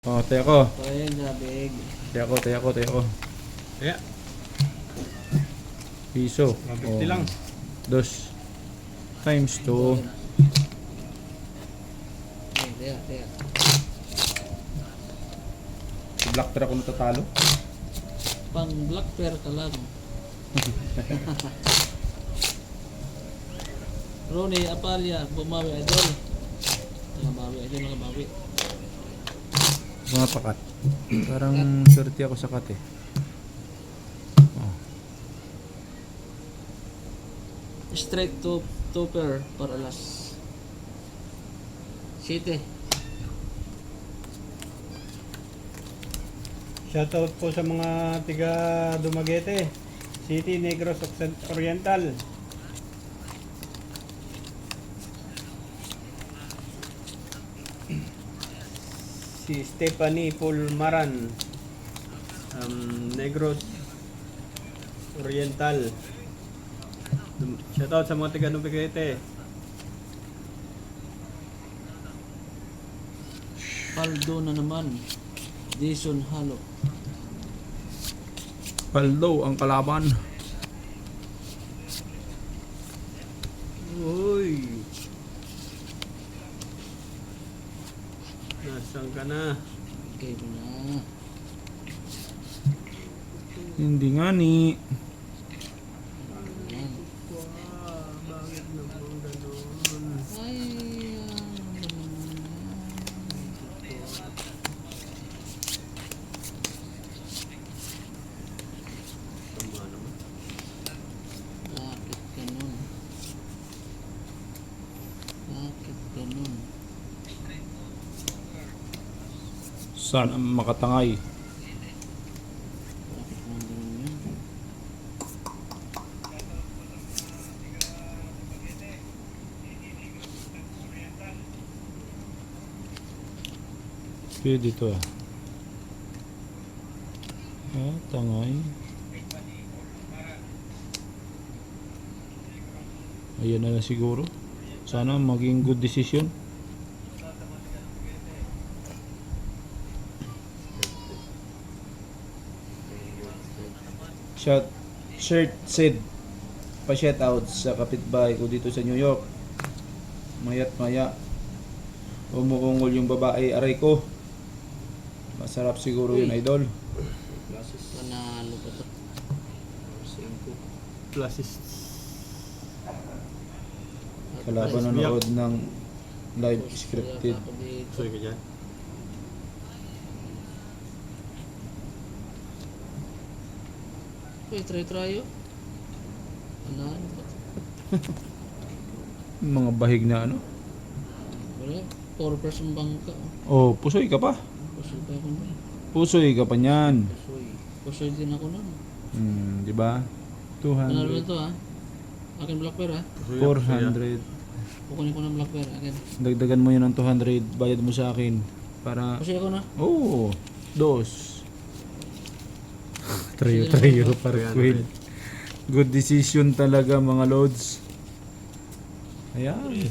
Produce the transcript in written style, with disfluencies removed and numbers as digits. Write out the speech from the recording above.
Oh, tayo ko. Ayan, nabig. Tayo ko. Kaya, Piso. 150 lang. Dos. Times 2. Teka. Si Black Track ako natatalo. Pang black pair ka lang. Ronnie, Apalia, bumawi idol. Nakabawi. Mga pakat. Parang swerte ako sa kat eh. Oh. Straight to pair para alas. City. Shoutout po sa mga tiga Dumaguete, City, Negros Oriental. Si Stephanie Pulmaran, Negros Oriental. Shoutout sa mga tiga Dumaguete. Paldo na naman. Jason Halo. Paldo ang kalaban. Uy! Nasaan ka na? Okay na. Hindi nga ni. Ayan. Bakit naman ganun? Ay, Tama naman. bakit ganun? Bakit ganun? Sana makatangay. Bakit naman ganun yun? Pwede to ah. Ah, tangay. Ayan na lang siguro. Sana maging good decision. Shirt said pa-shout out sa kapitbahay ko dito sa New York. Mayat maya umuungol yung babae aray ko. Masarap siguro yun, idol. Panalo pa to. Plasis. Kalaban nanood ng live scripted. Sorry ka dyan. Uy, try yun. Panalo pa to. Mga bahig na ano. Wala. 4% bangka. Oh, pusoy ka pa. Pusoy pa ako nun. Pusoy ka pa niyan. Pusoy din ako nun. Di ba? Panalo na 200. to ha. Akin black pair ha. 400. Kukunin ko ng black pair. Akin. Dagdagan mo yun ng 200. Bayad mo sa akin. Para... Pusoy ako na. Oh, dos. Trayo para queen. Good decision talaga mga loads. Ayan.